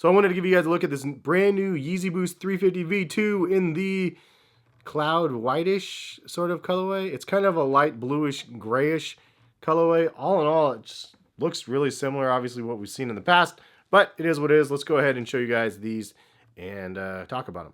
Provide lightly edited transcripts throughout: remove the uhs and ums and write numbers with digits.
So I wanted to give you guys a look at this brand new Yeezy Boost 350 V2 in the cloud whitish sort of colorway. It's kind of a light bluish grayish colorway. All in all, it just looks really similar, obviously, what we've seen in the past, but it is what it is. Let's go ahead and show you guys these and talk about them.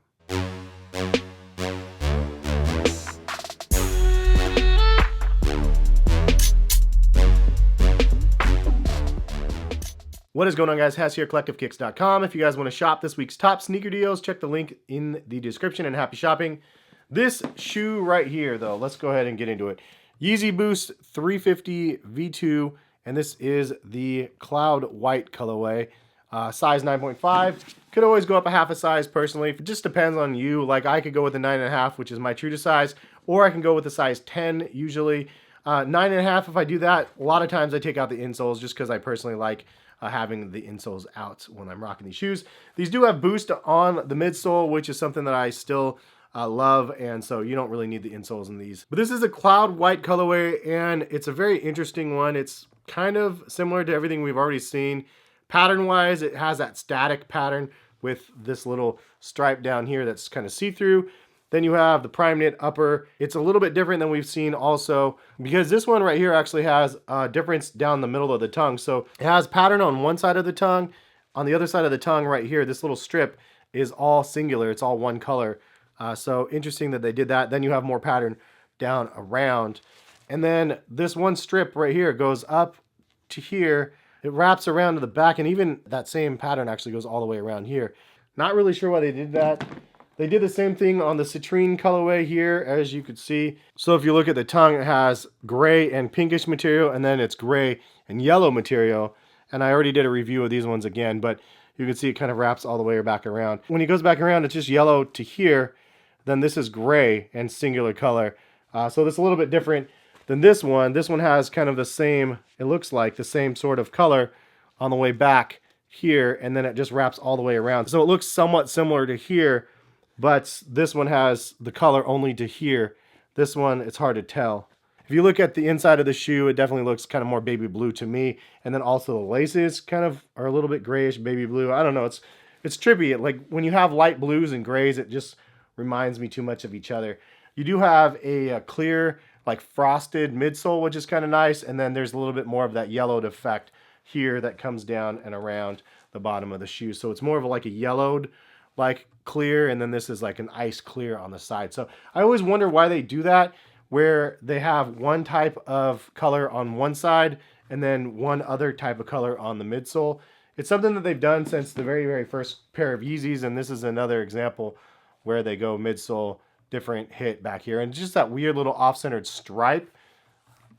What is going on, guys? Hess here, CollectiveKicks.com. If you guys want to shop this week's top sneaker deals, check the link in the description, and happy shopping. This shoe right here, though, let's go ahead and get into it. Yeezy Boost 350 V2, and this is the cloud white colorway, size 9.5. Could always go up a half a size personally. It just depends on you. Like, I could go with the 9.5, which is my true to size, or I can go with the size 10 usually. 9.5, if I do that, a lot of times I take out the insoles just because I personally like having the insoles out when I'm rocking these shoes. These do have boost on the midsole, which is something that I still love, and so you don't really need the insoles in these. But this is a cloud white colorway, and it's a very interesting one. It's kind of similar to everything we've already seen. Pattern-wise, it has that static pattern with this little stripe down here that's kind of see-through. Then you have the prime knit upper. It's a little bit different than we've seen also, because this one right here actually has a difference down the middle of the tongue. So it has pattern on one side of the tongue. On the other side of the tongue right here, this little strip is all singular. It's all one color. So interesting that they did that. Then you have more pattern down around. And then this one strip right here goes up to here. It wraps around to the back, and even that same pattern actually goes all the way around here. Not really sure why they did that. They did the same thing on the Citrin colorway here, as you could see. So if you look at the tongue, it has gray and pinkish material, and then it's gray and yellow material. And I already did a review of these ones again, but you can see it kind of wraps all the way back around. When it goes back around, it's just yellow to here. Then this is gray and singular color. So this is a little bit different than this one. This one has kind of the same, it looks like the same sort of color on the way back here, and then it just wraps all the way around. So it looks somewhat similar to here, but this one has the color only to here. This one, it's hard to tell. If you look at the inside of the shoe, it definitely looks kind of more baby blue to me. And then also the laces kind of are a little bit grayish, baby blue. I don't know, it's trippy. Like when you have light blues and grays, it just reminds me too much of each other. You do have a clear, like frosted midsole, which is kind of nice. And then there's a little bit more of that yellowed effect here that comes down and around the bottom of the shoe. So it's more of like a yellowed, like clear, and then this is like an ice clear on the side. So I always wonder why they do that, where they have one type of color on one side and then one other type of color on the midsole. It's something that they've done since the very, very first pair of Yeezys, and this is another example where they go midsole, different hit back here. And just that weird little off-centered stripe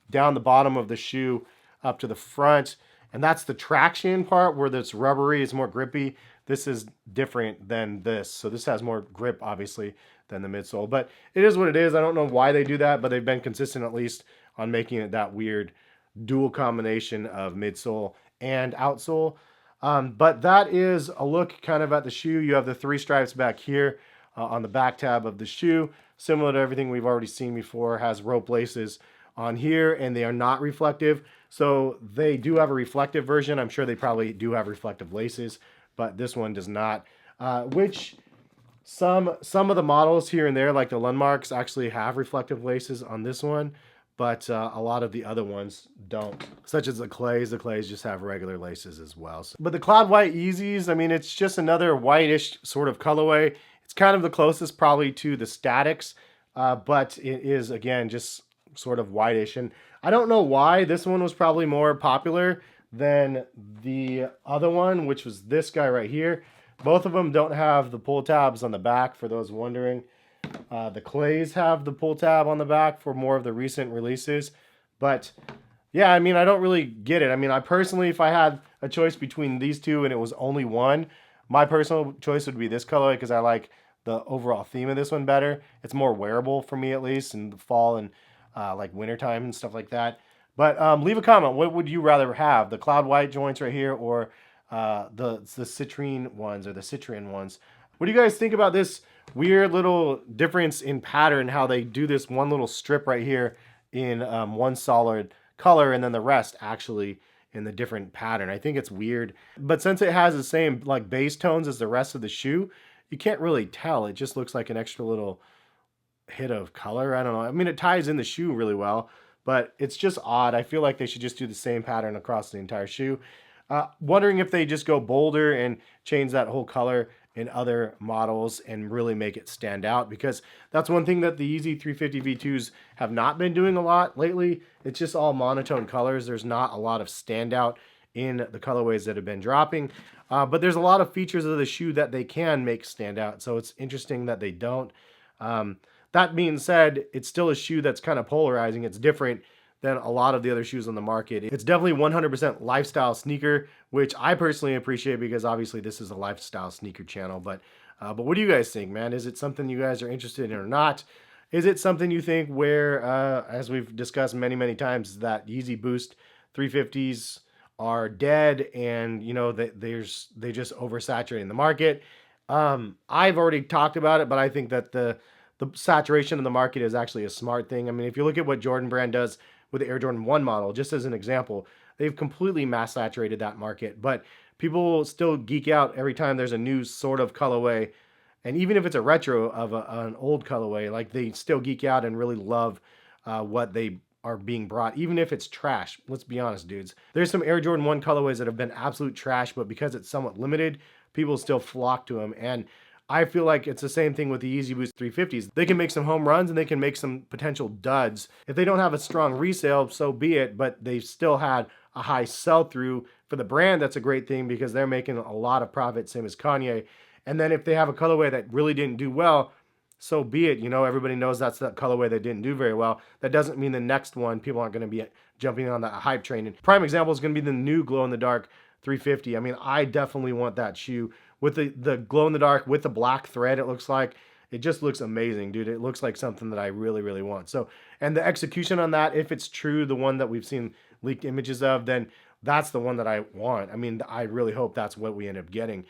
down the bottom of the shoe up to the front. And that's the traction part where it's rubbery, it's more grippy. This is different than this. So this has more grip, obviously, than the midsole. But it is what it is. I don't know why they do that, but they've been consistent at least on making it that weird dual combination of midsole and outsole. But that is a look kind of at the shoe. You have the three stripes back here on the back tab of the shoe. Similar to everything we've already seen before. Has rope laces on here, and they are not reflective. So they do have a reflective version. I'm sure they probably do have reflective laces, but this one does not. Which some of the models here and there, like the Lundmarks, actually have reflective laces on this one, but a lot of the other ones don't, such as the Clays. The Clays just have regular laces as well. But the Cloud White Yeezys, I mean, it's just another whitish sort of colorway. It's kind of the closest probably to the Statics, but it is, again, just sort of whitish. And I don't know why this one was probably more popular than the other one, which was this guy right here. Both of them don't have the pull tabs on the back, for those wondering. The Clays have the pull tab on the back for more of the recent releases. But yeah, I mean, I don't really get it. I mean, I personally, if I had a choice between these two and it was only one, my personal choice would be this color, because I like the overall theme of this one better. It's more wearable for me, at least in the fall and like wintertime and stuff like that. But leave a comment. What would you rather have? The cloud white joints right here, or the Citrin ones, or the Citrin ones? What do you guys think about this weird little difference in pattern, how they do this one little strip right here in one solid color, and then the rest actually in the different pattern. I think it's weird. But since it has the same like base tones as the rest of the shoe, you can't really tell. It just looks like an extra little hit of color. I don't know. I mean, it ties in the shoe really well, but it's just odd. I feel like they should just do the same pattern across the entire shoe. Wondering if they just go bolder and change that whole color in other models and really make it stand out, because that's one thing that the Yeezy 350 V2s have not been doing a lot lately. It's just all monotone colors. There's not a lot of standout in the colorways that have been dropping, but there's a lot of features of the shoe that they can make stand out, so it's interesting that they don't. That being said, it's still a shoe that's kind of polarizing. It's different than a lot of the other shoes on the market. It's definitely 100% lifestyle sneaker, which I personally appreciate because obviously this is a lifestyle sneaker channel. But what do you guys think, man? Is it something you guys are interested in or not? Is it something you think where, as we've discussed many, many times, that Yeezy Boost 350s are dead and, you know, they just oversaturating the market? I've already talked about it, but I think that the saturation in the market is actually a smart thing. I mean, if you look at what Jordan Brand does with the Air Jordan 1 model, just as an example, they've completely mass saturated that market, but people still geek out every time there's a new sort of colorway. And even if it's a retro of an old colorway, like they still geek out and really love what they are being brought, even if it's trash. Let's be honest, dudes. There's some Air Jordan 1 colorways that have been absolute trash, but because it's somewhat limited, people still flock to them. And I feel like it's the same thing with the Yeezy Boost 350s. They can make some home runs and they can make some potential duds. If they don't have a strong resale, so be it, but they've still had a high sell-through. For the brand, that's a great thing because they're making a lot of profit, same as Kanye. And then if they have a colorway that really didn't do well, so be it. You know, everybody knows that's that colorway that didn't do very well. That doesn't mean the next one, people aren't going to be jumping on that hype train. And prime example is going to be the new glow-in-the-dark 350. I mean, I definitely want that shoe with the glow-in-the-dark with the black thread. It looks like it just looks amazing, dude. It looks like something that I really, really want. So, and the execution on that, if it's true, the one that we've seen leaked images of, then that's the one that I want. I mean, I really hope that's what we end up getting.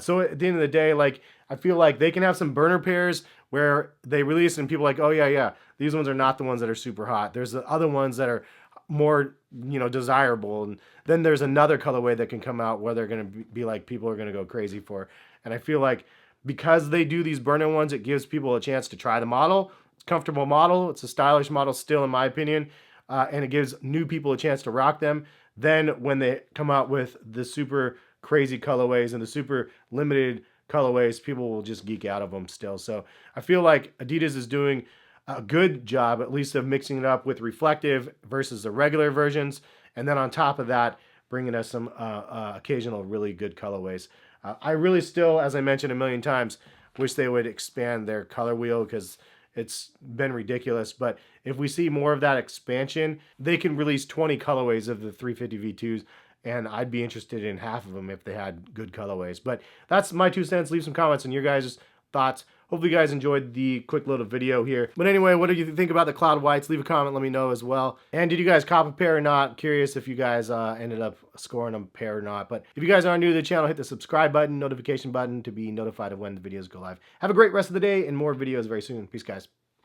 So at the end of the day, like, I feel like they can have some burner pairs where they release and people are like, oh yeah, these ones are not the ones that are super hot. There's the other ones that are more, you know, desirable. And then there's another colorway that can come out where they're going to be like, people are going to go crazy for. And I feel like because they do these burner ones, it gives people a chance to try the model. It's a comfortable model. It's a stylish model still, in my opinion. And it gives new people a chance to rock them. Then when they come out with the super crazy colorways and the super limited colorways, people will just geek out of them still. So I feel like Adidas is doing a good job, at least, of mixing it up with reflective versus the regular versions. And then on top of that, bringing us some occasional really good colorways. I really still, as I mentioned a million times, wish they would expand their color wheel because it's been ridiculous. But if we see more of that expansion, they can release 20 colorways of the 350 V2s. And I'd be interested in half of them if they had good colorways. But that's my 2 cents. Leave some comments on your guys' thoughts. Hopefully you guys enjoyed the quick little video here. But anyway, what do you think about the Cloud Whites? Leave a comment, let me know as well. And did you guys cop a pair or not? Curious if you guys ended up scoring a pair or not. But if you guys are new to the channel, hit the subscribe button, notification button to be notified of when the videos go live. Have a great rest of the day and more videos very soon. Peace, guys.